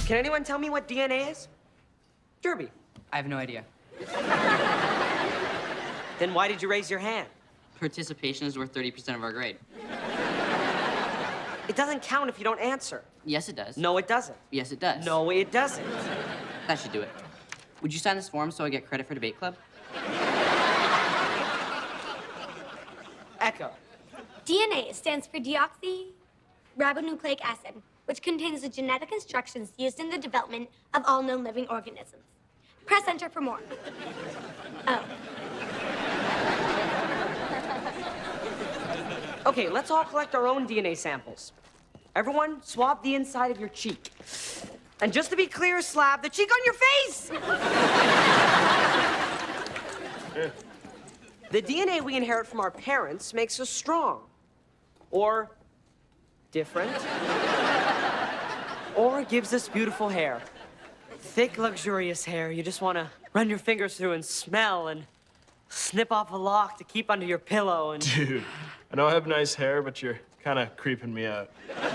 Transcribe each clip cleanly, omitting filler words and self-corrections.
Can anyone tell me what DNA is? Derby. I have no idea. Then why did you raise your hand? Participation is worth 30% of our grade. It doesn't count if you don't answer. Yes, it does. No, it doesn't. Yes, it does. No, it doesn't. That should do it. Would you sign this form so I get credit for debate club? Echo. DNA stands for deoxyribonucleic acid, which contains the genetic instructions used in the development of all known living organisms. Press enter for more. Oh. Okay, let's all collect our own DNA samples. Everyone, swab the inside of your cheek. And just to be clear, slap the cheek on your face! The DNA we inherit from our parents makes us strong. Or different. Or gives us beautiful hair. Thick, luxurious hair you just want to run your fingers through and smell and snip off a lock to keep under your pillow and... Dude, I know I have nice hair, but you're kind of creeping me out. Goodbye,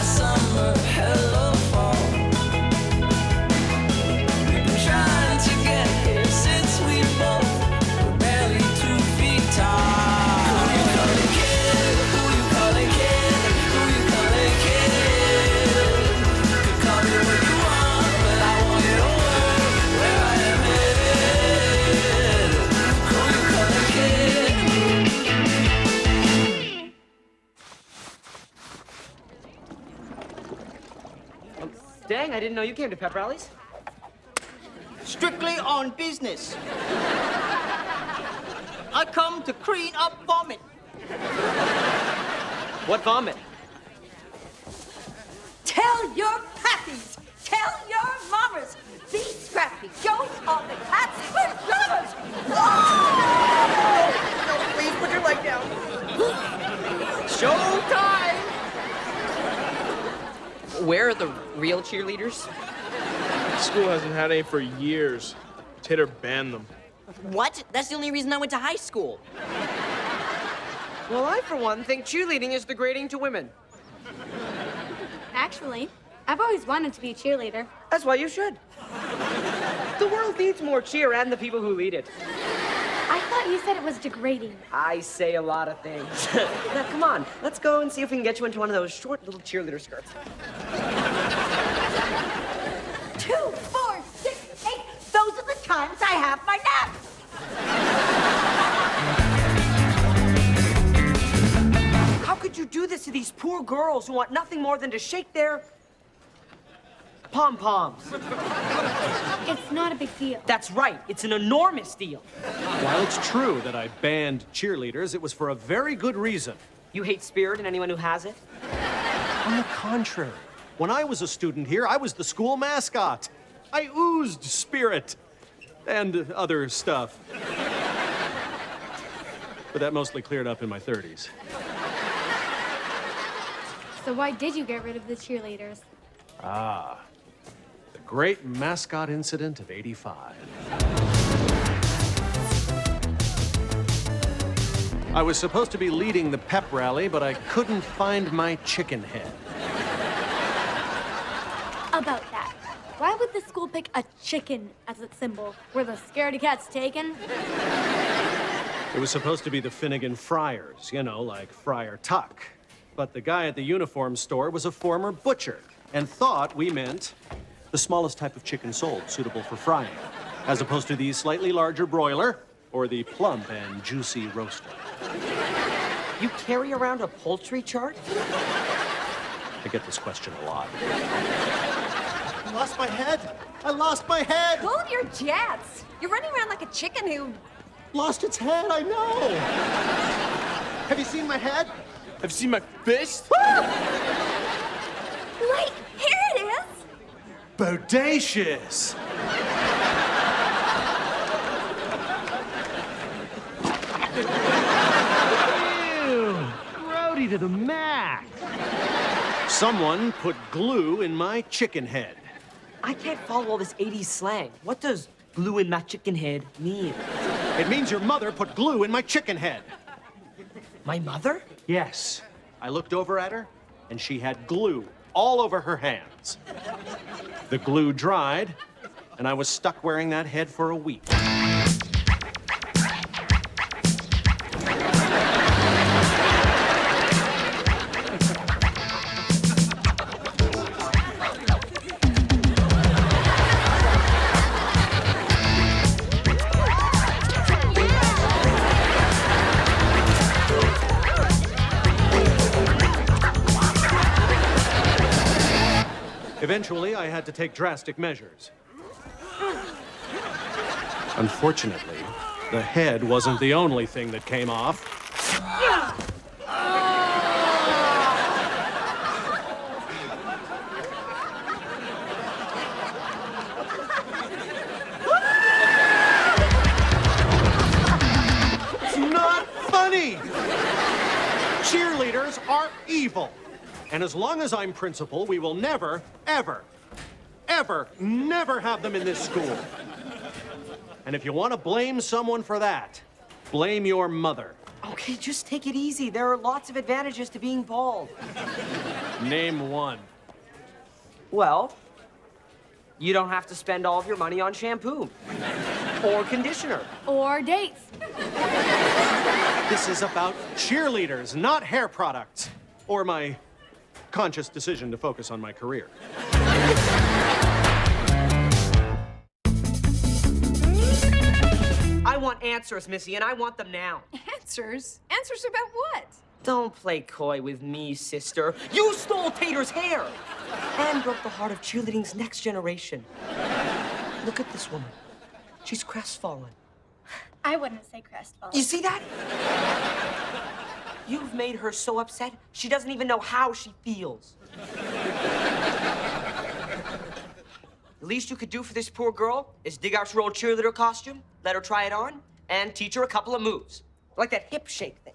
summer, hello, fall. We've been trying to get here since we both were barely 2 feet tall. Who you calling kid? Who you calling kid? Who you calling kid? You can call me what you want, but I want you to work where I am headed. Who you calling kid? Dang, I didn't know you came to pep rallies. Strictly on business. I come to clean up vomit. What vomit? Tell your pappies, tell your mamas, these scrappy goats are the cat's pajamas. No, please put your leg down. Showtime! Where are the real cheerleaders? School hasn't had any for years. Tater banned them. What? That's the only reason I went to high school. Well, I, for one, think cheerleading is degrading to women. Actually, I've always wanted to be a cheerleader. That's why you should. The world needs more cheer and the people who lead it. I thought you said it was degrading. I say a lot of things. Now, come on. Let's go and see if we can get you into one of those short little cheerleader skirts. 2, 4, 6, 8. Those are the times I have my naps. How could you do this to these poor girls who want nothing more than to shake their pom-poms? It's not a big deal. That's right. It's an enormous deal. While it's true that I banned cheerleaders, it was for a very good reason. You hate spirit and anyone who has it? On the contrary, when I was a student here, I was the school mascot. I oozed spirit and other stuff. But that mostly cleared up in my 30s. So why did you get rid of the cheerleaders? Ah, the great mascot incident of '85. I was supposed to be leading the pep rally, but I couldn't find my chicken head. About that. Why would the school pick a chicken as its symbol? Were the scaredy cats taken? It was supposed to be the Finnegan Friars, you know, like Friar Tuck. But the guy at the uniform store was a former butcher and thought we meant the smallest type of chicken sold, suitable for frying, as opposed to the slightly larger broiler or the plump and juicy roaster. You carry around a poultry chart? I get this question a lot. I lost my head. I lost my head. Hold your jets. You're running around like a chicken who... Lost its head, I know. Have you seen my head? Have you seen my fist? Wait, here it is. Bodacious! Ew, grody to the max. Someone put glue in my chicken head. I can't follow all this 80s slang. What does glue in my chicken head mean? It means your mother put glue in my chicken head. My mother? Yes. I looked over at her, and she had glue all over her hands. The glue dried, and I was stuck wearing that head for a week. Eventually, I had to take drastic measures. Unfortunately, the head wasn't the only thing that came off. It's not funny! Cheerleaders are evil. And as long as I'm principal, we will never, ever, ever, never have them in this school. And if you want to blame someone for that, blame your mother. Okay, just take it easy. There are lots of advantages to being bald. Name one. Well, you don't have to spend all of your money on shampoo or conditioner. Or dates. This is about cheerleaders, not hair products. Or my conscious decision to focus on my career. I want answers, Missy, and I want them now. Answers? Answers about what? Don't play coy with me, sister. You stole Tater's hair and broke the heart of cheerleading's next generation. Look at this woman. She's crestfallen. I wouldn't say crestfallen. You see that? You've made her so upset, she doesn't even know how she feels. The least you could do for this poor girl is dig out your old cheerleader costume, let her try it on, and teach her a couple of moves. Like that hip shake thing.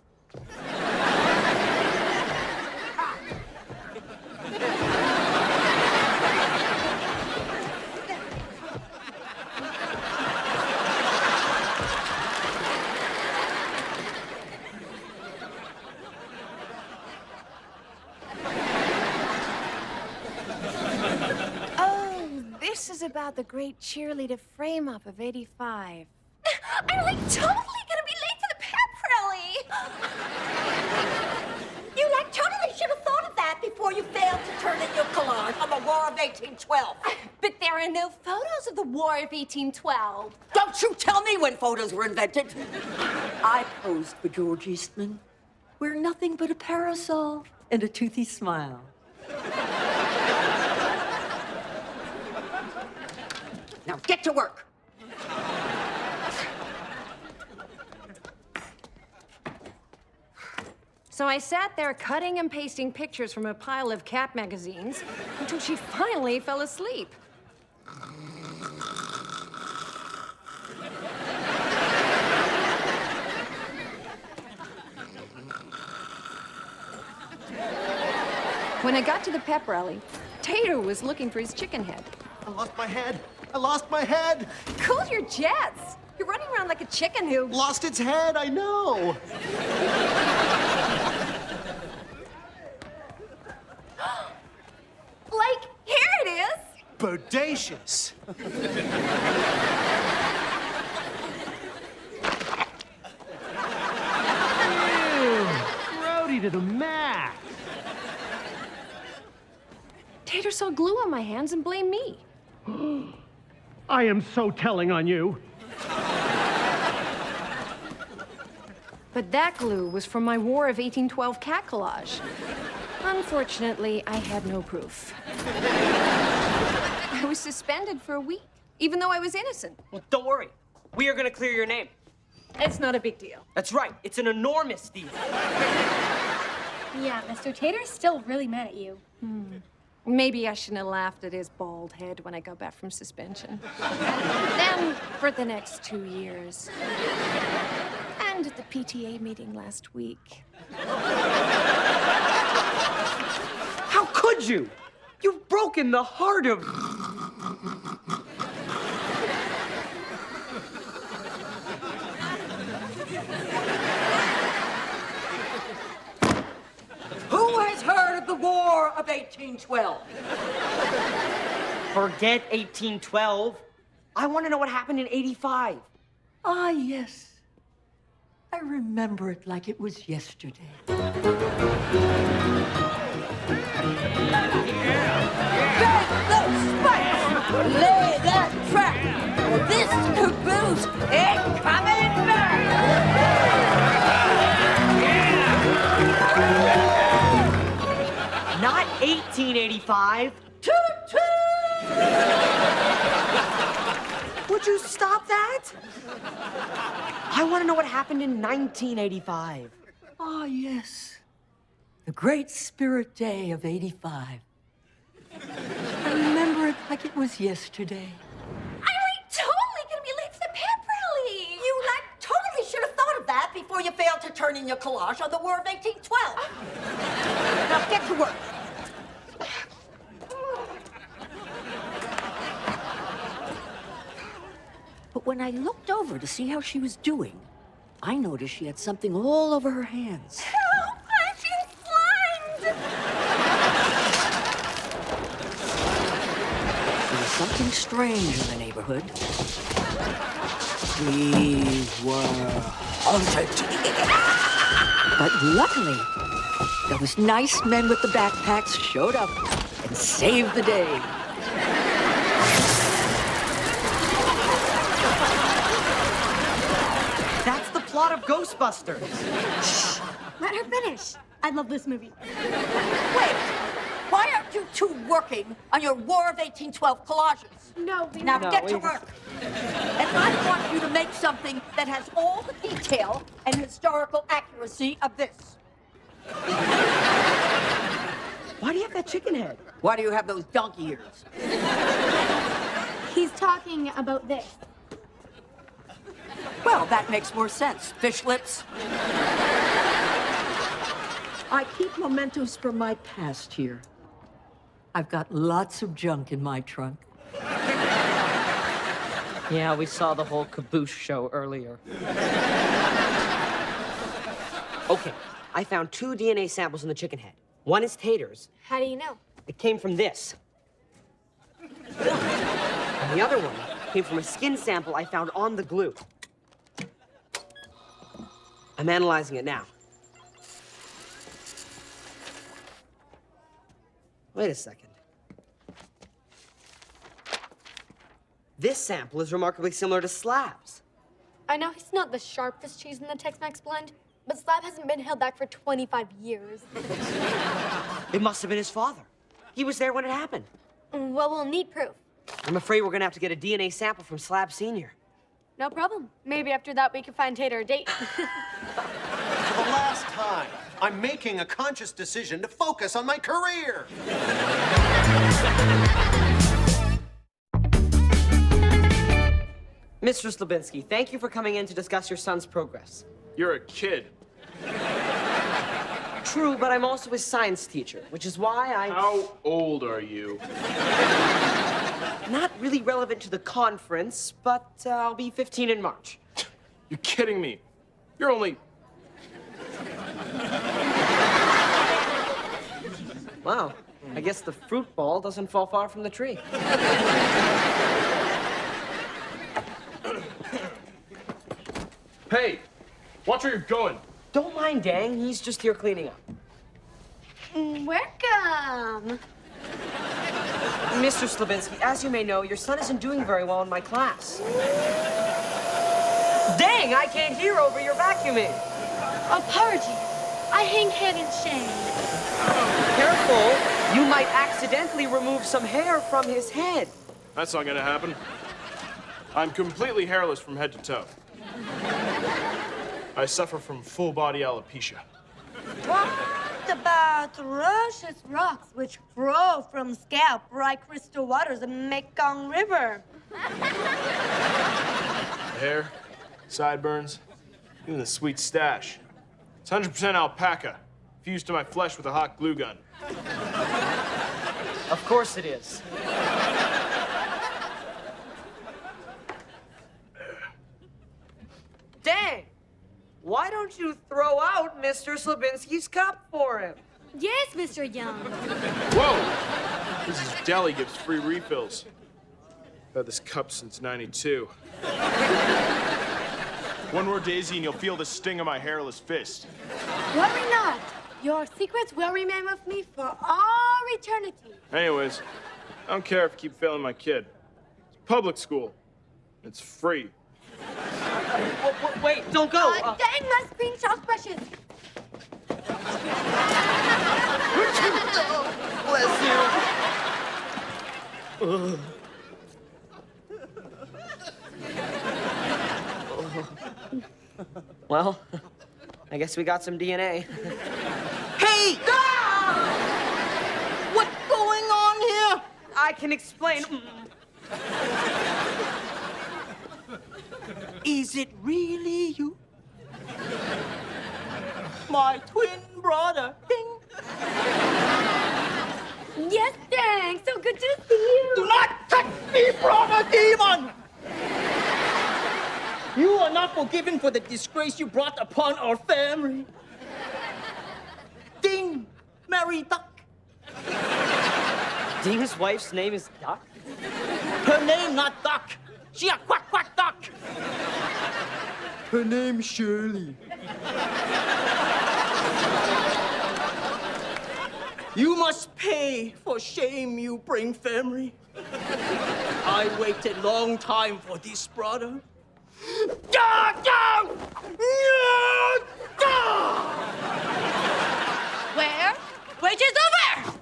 This is about the great cheerleader frame-up of '85. I'm like totally gonna be late for the pep rally. You like totally should have thought of that before you failed to turn in your collage on the War of 1812. But there are no photos of the War of 1812. Don't you tell me when photos were invented. I posed for George Eastman, wearing nothing but a parasol and a toothy smile. Now get to work. So I sat there cutting and pasting pictures from a pile of cat magazines until she finally fell asleep. When I got to the pep rally, Tater was looking for his chicken head. I lost my head. I lost my head. Cool your jets. You're running around like a chicken who... Lost its head, I know. Like, here it is. Bodacious. Grody to the max. Tater saw glue on my hands and blamed me. I am so telling on you. But that glue was from my War of 1812 cat collage. Unfortunately, I had no proof. I was suspended for a week, even though I was innocent. Well, don't worry. We are gonna clear your name. It's not a big deal. That's right. It's an enormous deal. Yeah, Mr. Tater's still really mad at you. Maybe I shouldn't have laughed at his bald head when I got back from suspension. Then, for the next 2 years. And at the PTA meeting last week. How could you? You've broken the heart of... Who 1812. Forget 1812. I want to know what happened in 85. Ah, yes. I remember it like it was yesterday. Bang those spikes! Lay that track! This caboose ain't coming back! Not 1885. Would you stop that? I want to know what happened in 1985. Ah, yes. The great spirit day of 85. I remember it like it was yesterday. Totally gonna be late for the pep rally. You, totally should have thought of that before you failed to turn in your collage on the War of 1812. Now, get to work. But when I looked over to see how she was doing, I noticed she had something all over her hands. Help! I'm being slimed! There was something strange in the neighborhood. We were haunted. But luckily, those nice men with the backpacks showed up and saved the day. That's the plot of Ghostbusters. Let her finish. I love this movie. Wait, why aren't you two working on your War of 1812 collages? No, we Now get to we- work. And I want you to make something that has all the detail and historical accuracy of this. Why do you have that chicken head? Why do you have those donkey ears? He's talking about this. Well, that makes more sense. Fish lips. I keep mementos from my past here. I've got lots of junk in my trunk. Yeah, we saw the whole caboose show earlier. Okay, I found 2 DNA samples in the chicken head. One is Tater's. How do you know? It came from this. And the other one came from a skin sample I found on the glue. I'm analyzing it now. Wait a second. This sample is remarkably similar to Slab's. I know he's not the sharpest cheese in the Tex-Mex blend, but Slab hasn't been held back for 25 years. It must have been his father. He was there when it happened. Well, we'll need proof. I'm afraid we're gonna have to get a DNA sample from Slab Sr. No problem. Maybe after that we can find Tater a date. For the last time, I'm making a conscious decision to focus on my career. Mr. Slabinski, thank you for coming in to discuss your son's progress. You're a kid. True, but I'm also his science teacher, which is why I... How old are you? Not really relevant to the conference, but I'll be 15 in March. You're kidding me. You're only... Wow, I guess the fruit ball doesn't fall far from the tree. Hey, watch where you're going. Don't mind Dang, he's just here cleaning up. Welcome. Mr. Slavinsky, as you may know, your son isn't doing very well in my class. Dang, I can't hear over your vacuuming. Apologies. I hang head in shame. Careful, you might accidentally remove some hair from his head. That's not gonna happen. I'm completely hairless from head to toe. I suffer from full-body alopecia. What about luscious rocks which grow from scalp bright crystal waters of Mekong River? Hair, sideburns, even the sweet stash. It's 100% alpaca, fused to my flesh with a hot glue gun. Of course it is. Dang! Why don't you throw out Mr. Slavinsky's cup for him? Yes, Mr. Young. Whoa! This is deli gives free refills. I've had this cup since '92. One more Daisy and you'll feel the sting of my hairless fist. Worry not. Your secrets will remain with me for all eternity. Anyways, I don't care if you keep failing my kid. It's public school. It's free. Wait, don't go. Dang my screenshot brushes. Bless you. Well, I guess we got some DNA. Hey! What's going on here? I can explain. Is it really you? My twin brother, Ding. Yes, thanks. So good to see you. Do not touch me, brother demon! You are not forgiven for the disgrace you brought upon our family. Ding, Mary Duck. Ding's wife's name is Duck? Her name not Duck. She a quack quack duck. Her name Shirley. You must pay for shame you bring family. I waited long time for this, brother. Where? Wage is over!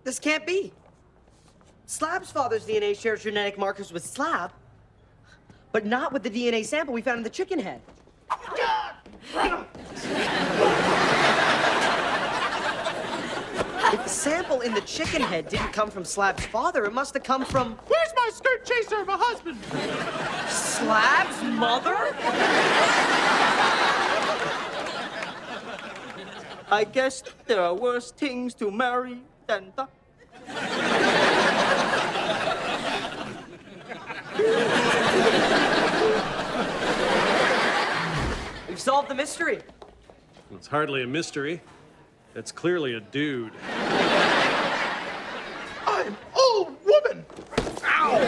This can't be. Slab's father's DNA shares genetic markers with Slab, but not with the DNA sample we found in the chicken head. If the sample in the chicken head didn't come from Slab's father, it must have come from... Where's my skirt chaser of a husband? Slab's mother? I guess there are worse things to marry than Duck. We've solved the mystery. It's hardly a mystery. That's clearly a dude. I'm old woman. Ow!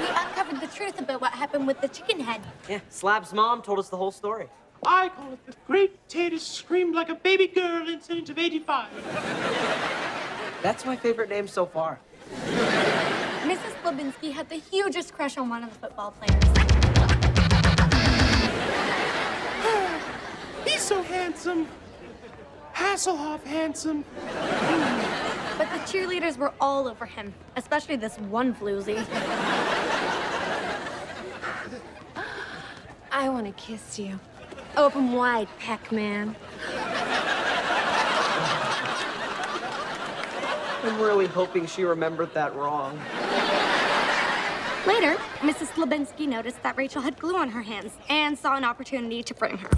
We uncovered the truth about what happened with the chicken head. Yeah, Slab's mom told us the whole story. I call it the Great Tater Screamed Like a Baby Girl Incident of '85. That's my favorite name so far. Mrs. Slabinski had the hugest crush on one of the football players. He's so handsome. Hasselhoff handsome. But the cheerleaders were all over him, especially this one floozy. I want to kiss you. Open wide, Pac-Man. I'm really hoping she remembered that wrong. Later, Mrs. Slabinski noticed that Rachel had glue on her hands and saw an opportunity to frame her.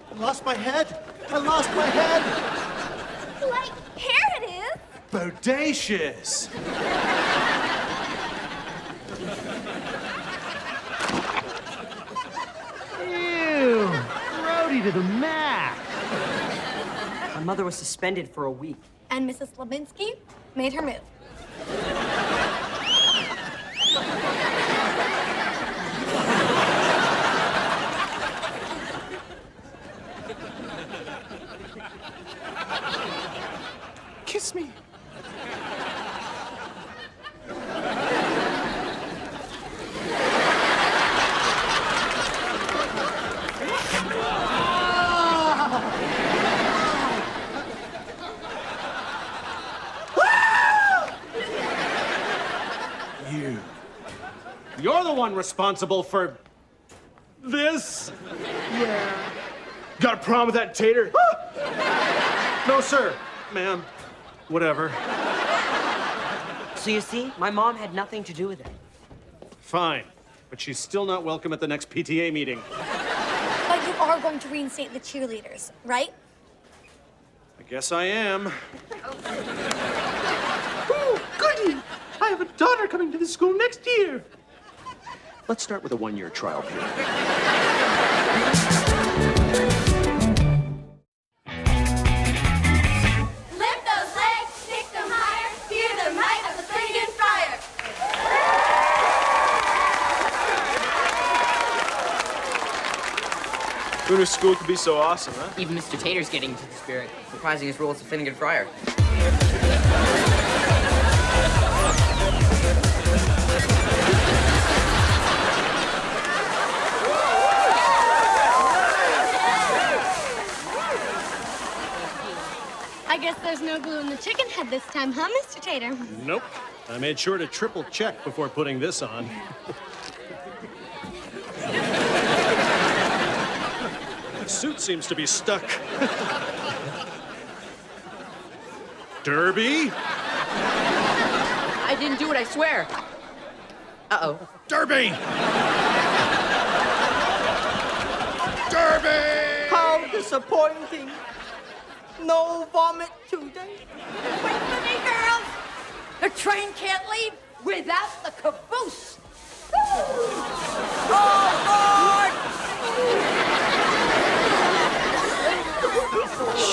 I lost my head. I lost my head. Like, here it is. Bodacious. Ew. Rowdy to the max. My mother was suspended for a week. And Mrs. Slabinski made her move. Kiss me. You're the one responsible for this. Got a problem with that tater? No, sir. Ma'am. Whatever. So you see, my mom had nothing to do with it. Fine, but she's still not welcome at the next PTA meeting. But you are going to reinstate the cheerleaders, right? I guess I am. Oh, goody! I have a daughter coming to the school next year. Let's start with a one-year trial period. Lift those legs, stick them higher, hear the might of the Finnegan Friar. Who knew school could be so awesome, huh? Even Mr. Tater's getting into the spirit, reprising his role as a Finnegan Friar. I guess there's no glue in the chicken head this time, huh, Mr. Tater? Nope. I made sure to triple check before putting this on. The suit seems to be stuck. Derby? I didn't do it, I swear. Uh-oh. Derby! Derby! How disappointing. No vomit today. Wait for me, girls! The train can't leave without the caboose!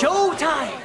Showtime!